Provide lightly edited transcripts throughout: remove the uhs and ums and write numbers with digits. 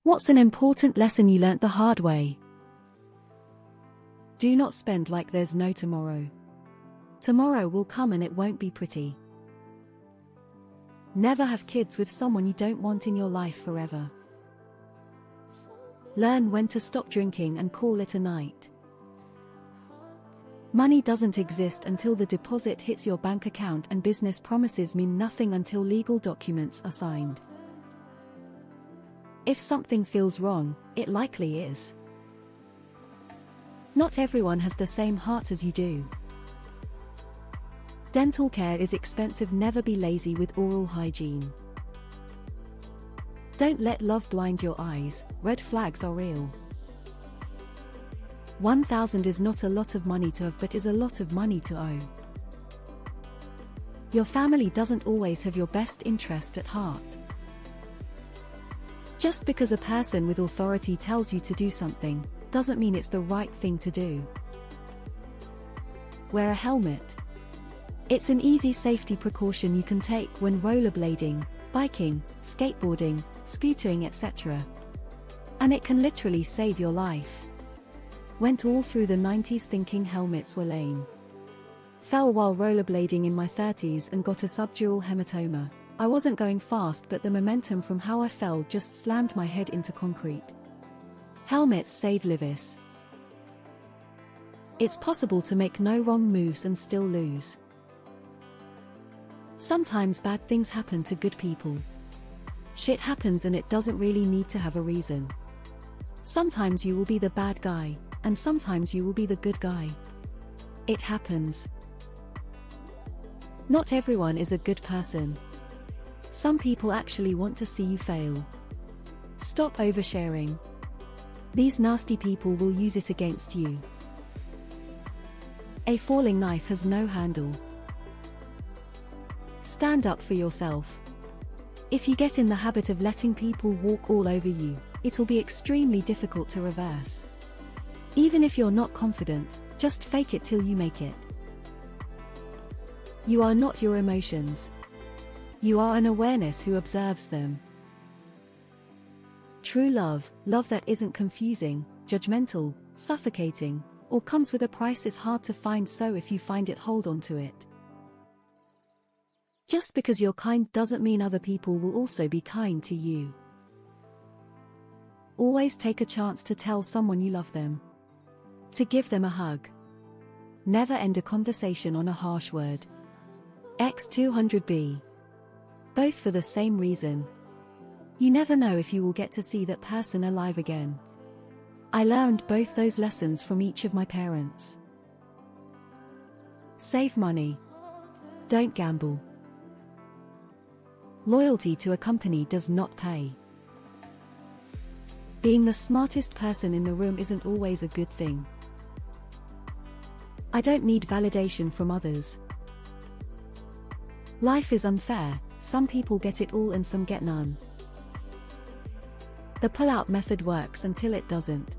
What's an important lesson you learnt the hard way? Do not spend like there's no tomorrow. Tomorrow will come and it won't be pretty. Never have kids with someone you don't want in your life forever. Learn when to stop drinking and call it a night. Money doesn't exist until the deposit hits your bank account, and business promises mean nothing until legal documents are signed. If something feels wrong, it likely is. Not everyone has the same heart as you do. Dental care is expensive. Never be lazy with oral hygiene. Don't let love blind your eyes. Red flags are real. 1,000 is not a lot of money to have, but is a lot of money to owe. Your family doesn't always have your best interest at heart. Just because a person with authority tells you to do something, doesn't mean it's the right thing to do. Wear a helmet. It's an easy safety precaution you can take when rollerblading, biking, skateboarding, scootering, etc. And it can literally save your life. Went all through the 90s thinking helmets were lame. Fell while rollerblading in my 30s and got a subdural hematoma. I wasn't going fast, but the momentum from how I fell just slammed my head into concrete. Helmets save lives. It's possible to make no wrong moves and still lose. Sometimes bad things happen to good people. Shit happens and it doesn't really need to have a reason. Sometimes you will be the bad guy, and sometimes you will be the good guy. It happens. Not everyone is a good person. Some people actually want to see you fail. Stop oversharing. These nasty people will use it against you. A falling knife has no handle. Stand up for yourself. If you get in the habit of letting people walk all over you, it'll be extremely difficult to reverse. Even if you're not confident, just fake it till you make it. You are not your emotions. You are an awareness who observes them. True love, love that isn't confusing, judgmental, suffocating, or comes with a price, is hard to find, so if you find it, hold on to it. Just because you're kind doesn't mean other people will also be kind to you. Always take a chance to tell someone you love them. To give them a hug. Never end a conversation on a harsh word. X200B. Both for the same reason. You never know if you will get to see that person alive again. I learned both those lessons from each of my parents. Save money. Don't gamble. Loyalty to a company does not pay. Being the smartest person in the room isn't always a good thing. I don't need validation from others. Life is unfair. Some people get it all and some get none. The pull-out method works until it doesn't.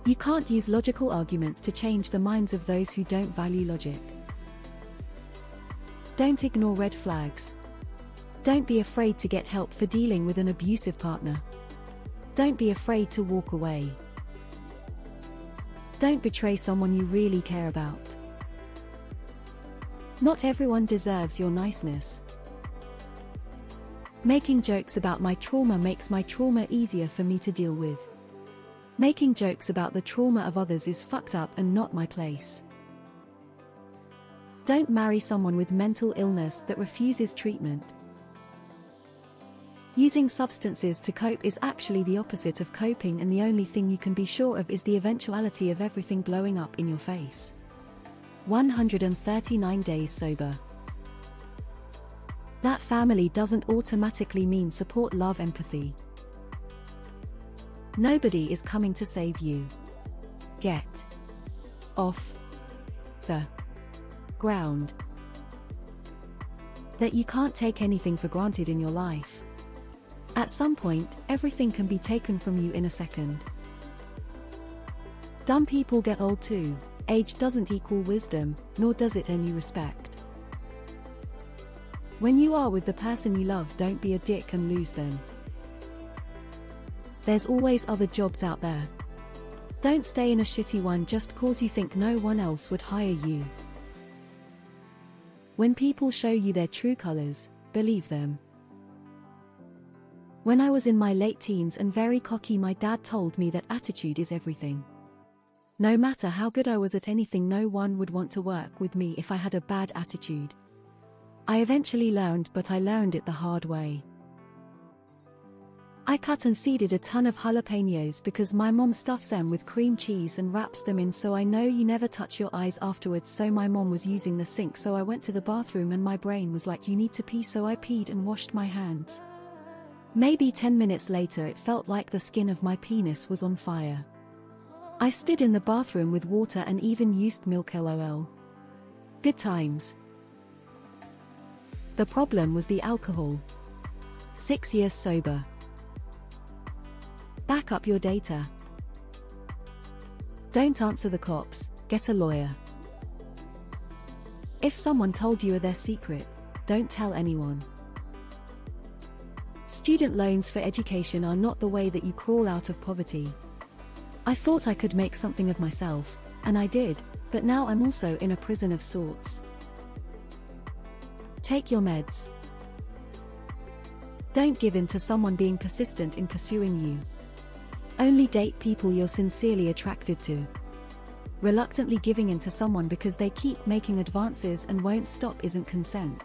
You can't use logical arguments to change the minds of those who don't value logic. Don't ignore red flags. Don't be afraid to get help for dealing with an abusive partner. Don't be afraid to walk away. Don't betray someone you really care about. Not everyone deserves your niceness. Making jokes about my trauma makes my trauma easier for me to deal with. Making jokes about the trauma of others is fucked up and not my place. Don't marry someone with mental illness that refuses treatment. Using substances to cope is actually the opposite of coping, and the only thing you can be sure of is the eventuality of everything blowing up in your face. 139 days sober. That family doesn't automatically mean support, love, empathy. Nobody is coming to save you. Get off the ground. That you can't take anything for granted in your life. At some point, everything can be taken from you in a second. Dumb people get old too. Age doesn't equal wisdom, nor does it earn you respect. When you are with the person you love, don't be a dick and lose them. There's always other jobs out there. Don't stay in a shitty one just cause you think no one else would hire you. When people show you their true colors, believe them. When I was in my late teens and very cocky, my dad told me that attitude is everything. No matter how good I was at anything, no one would want to work with me if I had a bad attitude. I eventually learned, but I learned it the hard way. I cut and seeded a ton of jalapenos because my mom stuffs them with cream cheese and wraps them in, so I know you never touch your eyes afterwards. So my mom was using the sink, so I went to the bathroom and my brain was like, you need to pee, so I peed and washed my hands. Maybe 10 minutes later it felt like the skin of my penis was on fire. I stood in the bathroom with water and even used milk, lol. Good times. The problem was the alcohol. 6 years sober. Back up your data. Don't answer the cops, get a lawyer. If someone told you their secret, don't tell anyone. Student loans for education are not the way that you crawl out of poverty. I thought I could make something of myself, and I did, but now I'm also in a prison of sorts. Take your meds. Don't give in to someone being persistent in pursuing you. Only date people you're sincerely attracted to. Reluctantly giving in to someone because they keep making advances and won't stop isn't consent.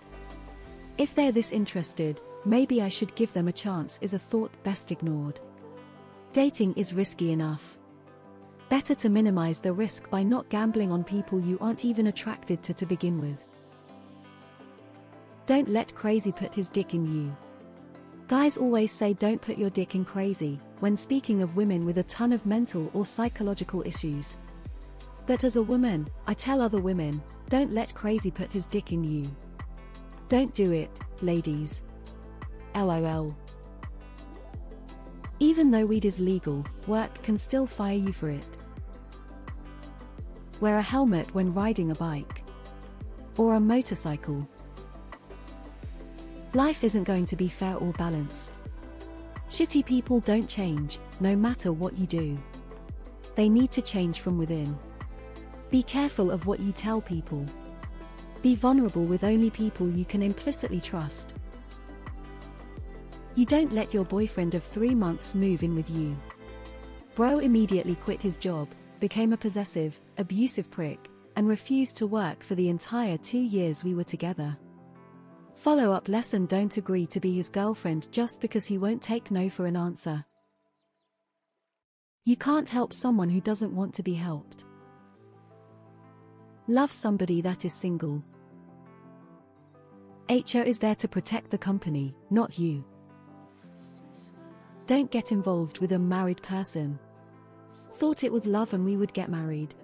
If they're this interested, maybe I should give them a chance is a thought best ignored. Dating is risky enough. Better to minimize the risk by not gambling on people you aren't even attracted to begin with. Don't let crazy put his dick in you. Guys always say don't put your dick in crazy, when speaking of women with a ton of mental or psychological issues. But as a woman, I tell other women, don't let crazy put his dick in you. Don't do it, ladies. LOL. Even though weed is legal, work can still fire you for it. Wear a helmet when riding a bike. Or a motorcycle. Life isn't going to be fair or balanced. Shitty people don't change, no matter what you do. They need to change from within. Be careful of what you tell people. Be vulnerable with only people you can implicitly trust. You don't let your boyfriend of 3 months move in with you. Bro immediately quit his job, became a possessive, abusive prick, and refused to work for the entire 2 years we were together. Follow-up lesson: don't agree to be his girlfriend just because he won't take no for an answer. You can't help someone who doesn't want to be helped. Love somebody that is single. HR is there to protect the company, not you. Don't get involved with a married person. Thought it was love and we would get married.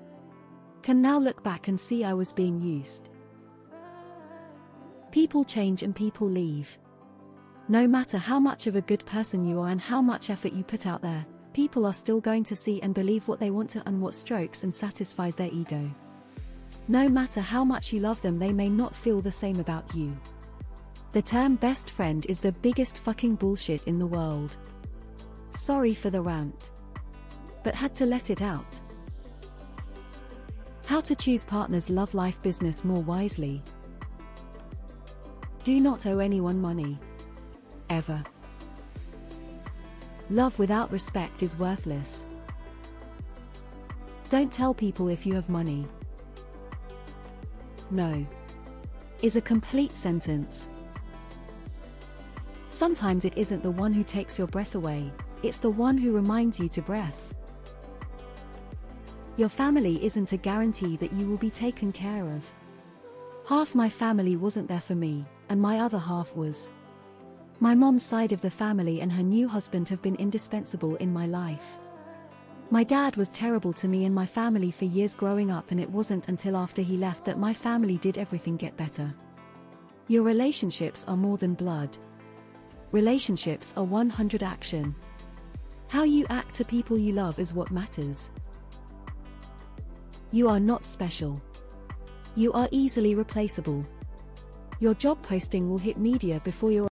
Can now look back and see I was being used. People change and people leave. No matter how much of a good person you are and how much effort you put out there, people are still going to see and believe what they want to and what strokes and satisfies their ego. No matter how much you love them, they may not feel the same about you. The term best friend is the biggest fucking bullshit in the world. Sorry for the rant. But had to let it out. How to choose partners: love life business more wisely. Do not owe anyone money. Ever. Love without respect is worthless. Don't tell people if you have money. No. Is a complete sentence. Sometimes it isn't the one who takes your breath away, it's the one who reminds you to breath. Your family isn't a guarantee that you will be taken care of. Half my family wasn't there for me, and my other half was. My mom's side of the family and her new husband have been indispensable in my life. My dad was terrible to me and my family for years growing up, and it wasn't until after he left that my family did everything get better. Your relationships are more than blood. Relationships are 100 action. How you act to people you love is what matters. You are not special. You are easily replaceable. Your job posting will hit media before your